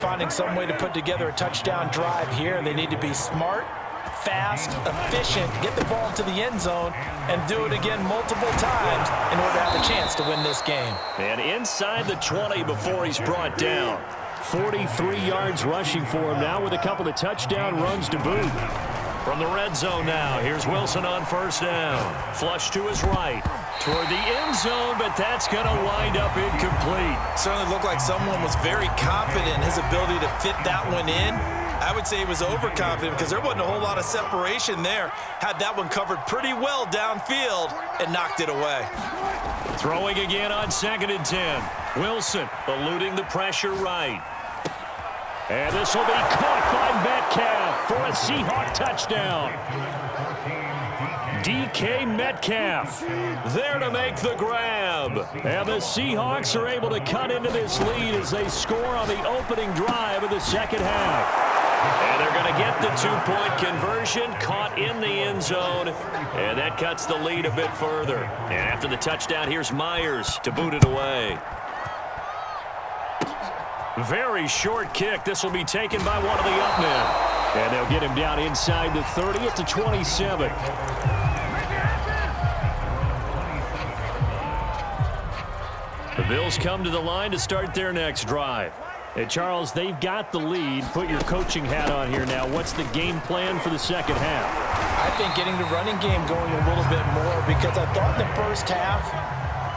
Finding some way to put together a touchdown drive here. They need to be smart, fast, efficient, get the ball to the end zone, and do it again multiple times in order to have a chance to win this game. And inside the 20 before he's brought down. 43 yards rushing for him now with a couple of touchdown runs to boot. From the red zone now, here's Wilson on first down. Flush to his right. Toward the end zone, but that's going to wind up incomplete. Certainly looked like someone was very confident in his ability to fit that one in. I would say he was overconfident because there wasn't a whole lot of separation there. Had that one covered pretty well downfield and knocked it away. Throwing again on 2nd and 10. Wilson eluding the pressure right. And this will be caught by Metcalf for a Seahawk touchdown. DK Metcalf there to make the grab. And the Seahawks are able to cut into this lead as they score on the opening drive of the second half. And they're going to get the two-point conversion, caught in the end zone, and that cuts the lead a bit further. And after the touchdown, here's Myers to boot it away. Very short kick. This will be taken by one of the up men. And they'll get him down inside the 30 at the 27. The Bills come to the line to start their next drive. And Charles, they've got the lead. Put your coaching hat on here now. What's the game plan for the second half? I think getting the running game going a little bit more because I thought in the first half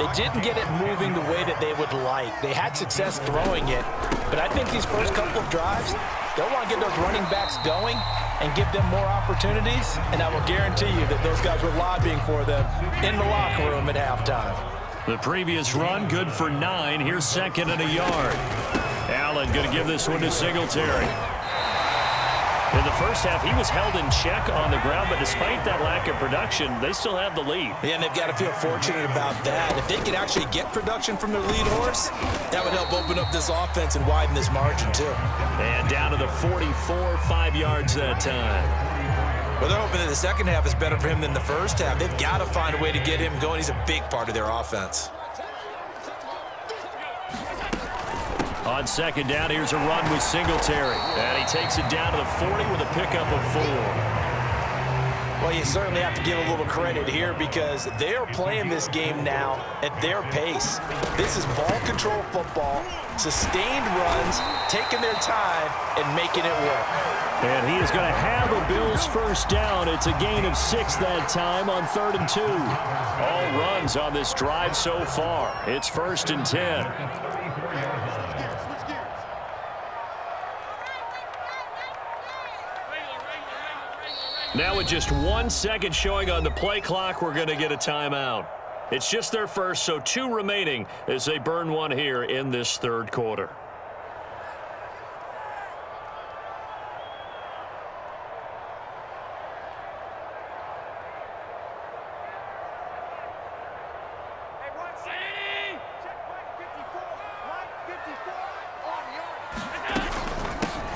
they didn't get it moving the way that they would like. They had success throwing it, but I think these first couple of drives, they'll want to get those running backs going and give them more opportunities, and I will guarantee you that those guys were lobbying for them in the locker room at halftime. The previous run, good for 9. Here's 2nd and a yard. Allen going to give this one to Singletary. In the first half, he was held in check on the ground, but despite that lack of production, they still have the lead. Yeah, and they've got to feel fortunate about that. If they can actually get production from their lead horse, that would help open up this offense and widen this margin, too. And down to the 44, 5 yards that time. Well, they're hoping that the second half is better for him than the first half. They've got to find a way to get him going. He's a big part of their offense. On 2nd down, here's a run with Singletary. And he takes it down to the 40 with a pickup of 4. Well, you certainly have to give a little credit here because they are playing this game now at their pace. This is ball control football, sustained runs, taking their time, and making it work. And he is going to have a Bills first down. It's a gain of 6 that time on 3rd and 2. All runs on this drive so far. It's 1st and 10. Now with just 1 second showing on the play clock, we're going to get a timeout. It's just their first, so 2 remaining as they burn one here in this 3rd quarter.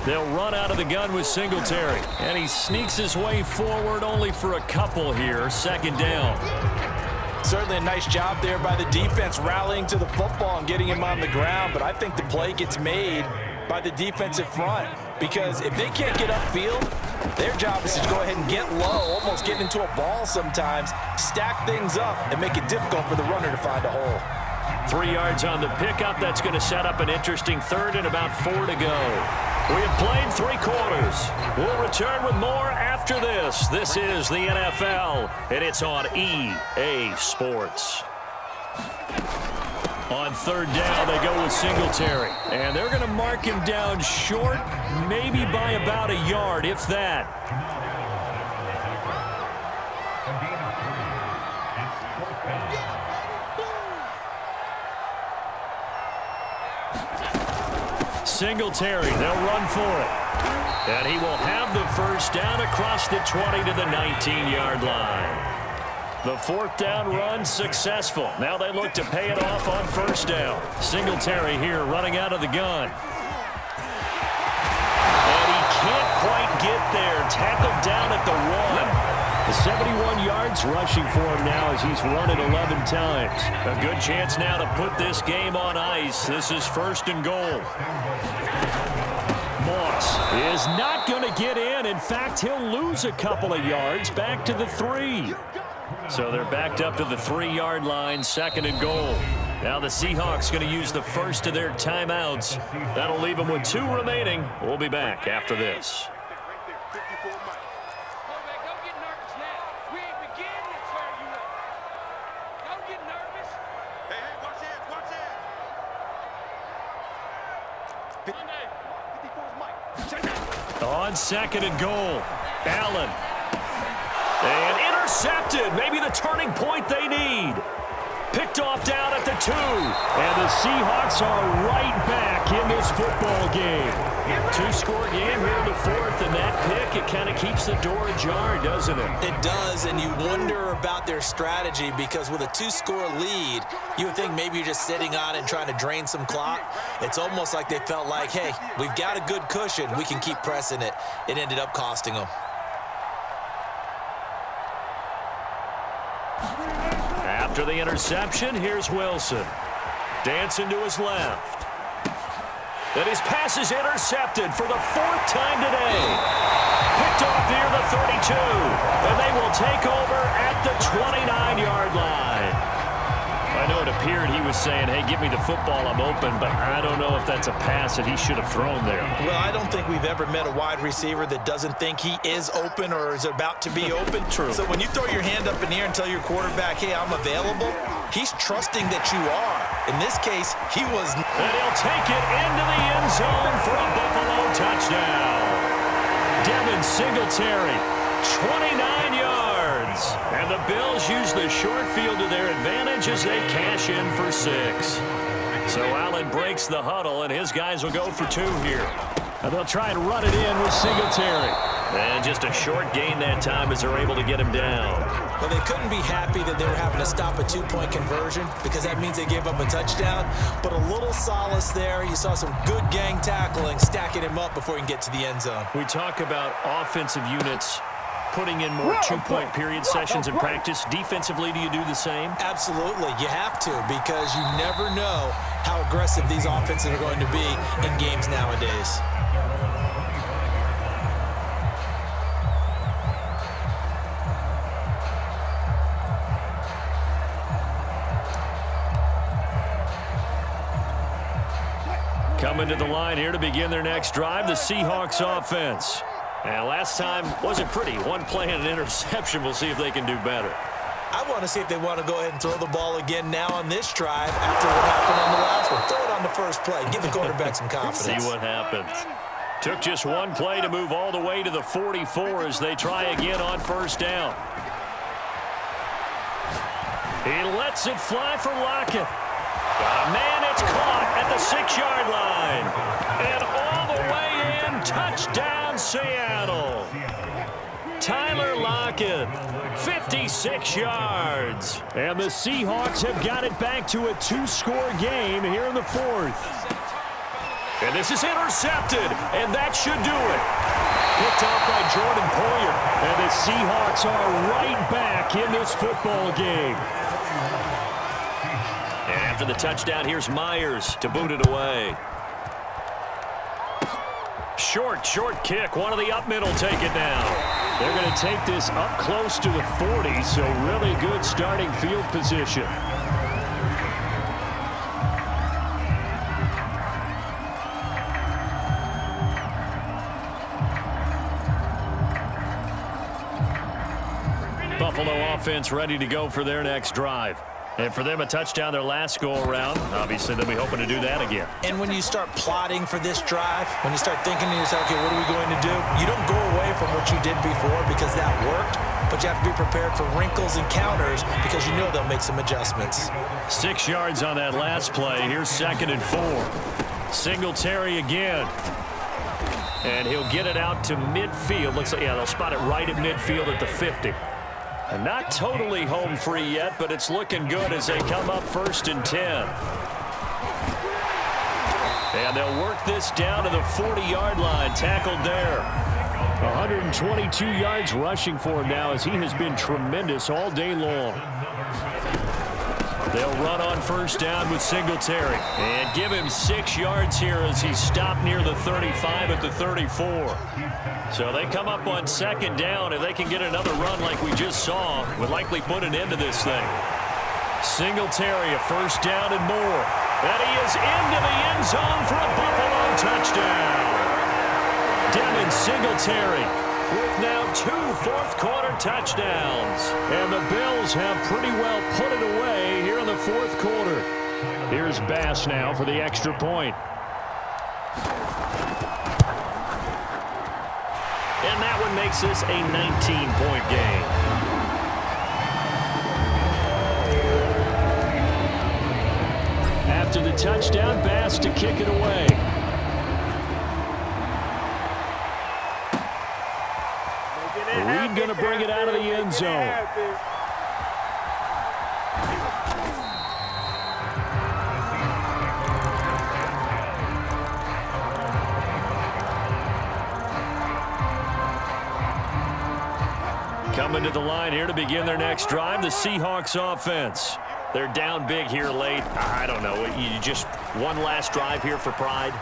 They'll run out of the gun with Singletary. And he sneaks his way forward only for a couple here. 2nd down. Certainly a nice job there by the defense rallying to the football and getting him on the ground. But I think the play gets made by the defensive front. Because if they can't get upfield, their job is to go ahead and get low, almost get into a ball sometimes, stack things up, and make it difficult for the runner to find a hole. 3 yards on the pickup. That's going to set up an interesting 3rd and about 4 to go. We have played 3 quarters. We'll return with more after this. This is the NFL, and it's on EA Sports. On 3rd down, they go with Singletary. And they're going to mark him down short, maybe by about a yard, if that. Singletary, they'll run for it. And he will have the first down across the 20 to the 19-yard line. The 4th down run successful. Now they look to pay it off on 1st down. Singletary here running out of the gun. And he can't quite get there. Tackled down at the 1. 71 yards rushing for him now as he's run it 11 times. A good chance now to put this game on ice. This is 1st and goal. Moss is not going to get in. In fact, he'll lose a couple of yards back to the 3. So they're backed up to the 3-yard line, 2nd and goal. Now the Seahawks going to use the first of their timeouts. That'll leave them with 2 remaining. We'll be back after this. On 2nd and goal, Allen. And intercepted. Maybe the turning point they need. Picked off down at the 2. And the Seahawks are right back in this football game. 2-score game here in the 4th, and that pick, it kind of keeps the door ajar, doesn't it? It does, and you wonder about their strategy because with a 2-score lead, you would think maybe you're just sitting on it and trying to drain some clock. It's almost like they felt like, hey, we've got a good cushion. We can keep pressing it. It ended up costing them. After the interception, here's Wilson. Dancing to his left. And his pass is intercepted for the 4th time today. Picked off near the 32. And they will take over at the 29-yard line. I know it appeared he was saying, hey, give me the football, I'm open, but I don't know if that's a pass that he should have thrown there. Well, I don't think we've ever met a wide receiver that doesn't think he is open or is about to be open. True. So when you throw your hand up in the air and tell your quarterback, hey, I'm available, he's trusting that you are. In this case, he was. And he'll take it into the end zone for a Buffalo touchdown. Devin Singletary, 29 yards. And the Bills use the short field to their advantage as they cash in for 6. So Allen breaks the huddle, and his guys will go for 2 here. And they'll try and run it in with Singletary. And just a short gain that time as they're able to get him down. Well, they couldn't be happy that they were having to stop a 2-point conversion because that means they gave up a touchdown. But a little solace there. You saw some good gang tackling, stacking him up before he can get to the end zone. We talk about offensive units putting in more 2-point period sessions in practice. Defensively, do you do the same? Absolutely. You have to because you never know how aggressive these offenses are going to be in games nowadays. Coming to the line here to begin their next drive, the Seahawks offense. And last time wasn't pretty. One play and an interception. We'll see if they can do better. I want to see if they want to go ahead and throw the ball again now on this drive after what happened on the last one. Throw it on the first play. Give the quarterback some confidence. See what happens. Took just one play to move all the way to the 44 as they try again on 1st down. He lets it fly for Lockett. Got a man, it's caught at the 6-yard line. And all the way in, touchdown Seattle. Tyler Lockett, 56 yards. And the Seahawks have got it back to a 2-score game here in the 4th. And this is intercepted, and that should do it. Picked off by Jordan Poyer. And the Seahawks are right back in this football game. And after the touchdown, here's Myers to boot it away. Short kick. One of the up middle take it down. They're going to take this up close to the 40, so really good starting field position. Buffalo offense ready to go for their next drive. And for them, a touchdown their last go-around. Obviously, they'll be hoping to do that again. And when you start plotting for this drive, when you start thinking to yourself, okay, what are we going to do? You don't go away from what you did before because that worked, but you have to be prepared for wrinkles and counters because you know they'll make some adjustments. 6 yards on that last play. Here's 2nd and 4. Singletary again. And he'll get it out to midfield. Looks like, yeah, they'll spot it right at midfield at the 50. And not totally home free yet, but it's looking good as they come up 1st and 10. And they'll work this down to the 40-yard line, tackled there. 122 yards rushing for him now as he has been tremendous all day long. They'll run on first down with Singletary and give him 6 yards here as he stopped near the 35 at the 34. So they come up on second down. If they can get another run like we just saw, would likely put an end to this thing. Singletary, a first down and more. And he is into the end zone for a Buffalo touchdown. Devin Singletary with now 2 fourth-quarter touchdowns. And the Bills have pretty well put it away here in the fourth quarter. Here's Bass now for the extra point. And that one makes this a 19-point game. After the touchdown, Bass to kick it away. Reed going to bring it out of the end zone. Coming to the line here to begin their next drive, the Seahawks offense. They're down big here late. I don't know. You just one last drive here for pride?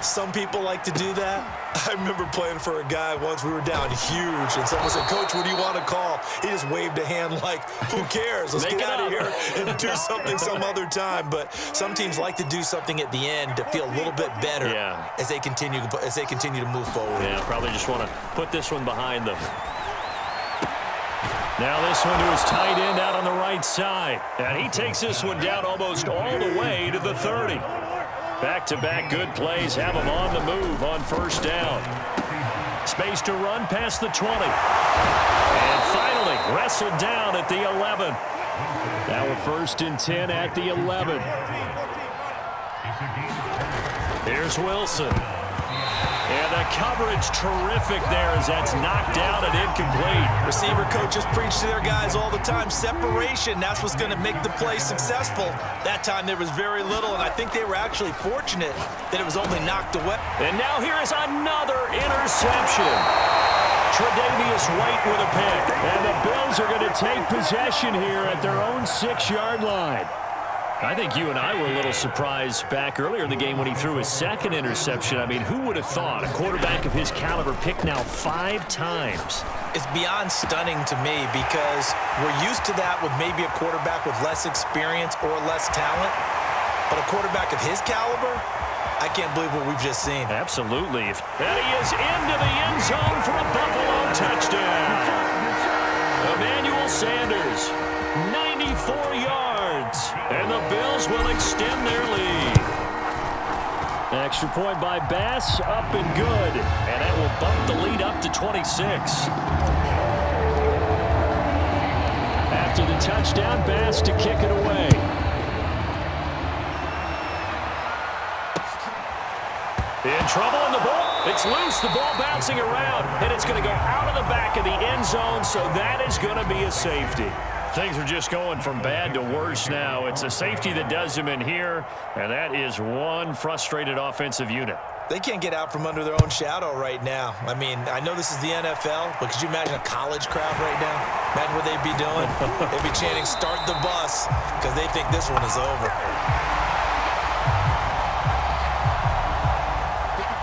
Some people like to do that. I remember playing for a guy once. We were down huge, and someone said, "Coach, what do you want to call?" He just waved a hand like, "Who cares? Let's get out of here and do something some other time." But some teams like to do something at the end to feel a little bit better as they continue to move forward. Yeah, probably just want to put this one behind them. Now this one to his tight end out on the right side. And he takes this one down almost all the way to the 30. Back-to-back good plays have him on the move on first down. Space to run past the 20. And finally wrestled down at the 11. Now a 1st and 10 at the 11. Here's Wilson. And the coverage terrific there as that's knocked down and incomplete. Receiver coaches preach to their guys all the time. Separation, that's what's going to make the play successful. That time there was very little, and I think they were actually fortunate that it was only knocked away. And now here is another interception. Tre'Davious White with a pick. And the Bills are going to take possession here at their own 6-yard line. I think you and I were a little surprised back earlier in the game when he threw his 2nd interception. I mean, who would have thought a quarterback of his caliber picked now 5 times? It's beyond stunning to me because we're used to that with maybe a quarterback with less experience or less talent. But a quarterback of his caliber, I can't believe what we've just seen. Absolutely. And he is into the end zone for a Buffalo touchdown. Emmanuel Sanders, 94 yards. And the Bills will extend their lead. Extra point by Bass, up and good. And that will bump the lead up to 26. After the touchdown, Bass to kick it away. In trouble in the ball. It's loose. The ball bouncing around. And it's going to go out of the back of the end zone, so that is going to be a safety. Things are just going from bad to worse now. It's a safety that does him in here, and that is one frustrated offensive unit. They can't get out from under their own shadow right now. I mean, I know this is the NFL, but could you imagine a college crowd right now? Imagine what they'd be doing. They'd be chanting, "Start the bus," because they think this one is over.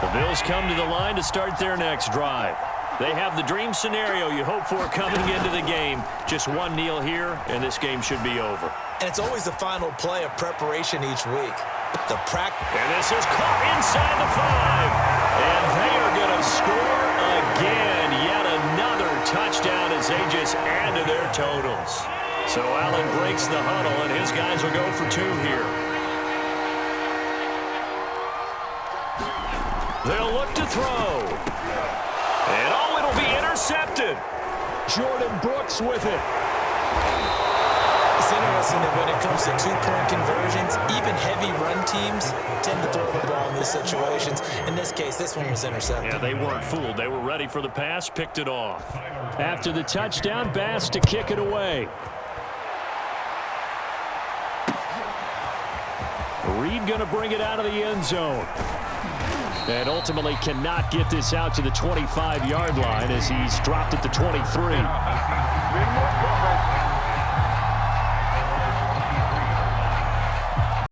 The Bills come to the line to start their next drive. They have the dream scenario you hope for coming into the game. Just one kneel here, and this game should be over. And it's always the final play of preparation each week. And this is caught inside the 5. And they are going to score again. Yet another touchdown as they just add to their totals. So Allen breaks the huddle, and his guys will go for 2 here. They'll look to throw. And it'll be intercepted. Jordan Brooks with it. It's interesting that when it comes to 2-point conversions, even heavy run teams tend to throw the ball in these situations. In this case, this one was intercepted. Yeah, they weren't fooled. They were ready for the pass, picked it off. After the touchdown, Bass to kick it away. Reed going to bring it out of the end zone. And ultimately cannot get this out to the 25-yard line as he's dropped at the 23.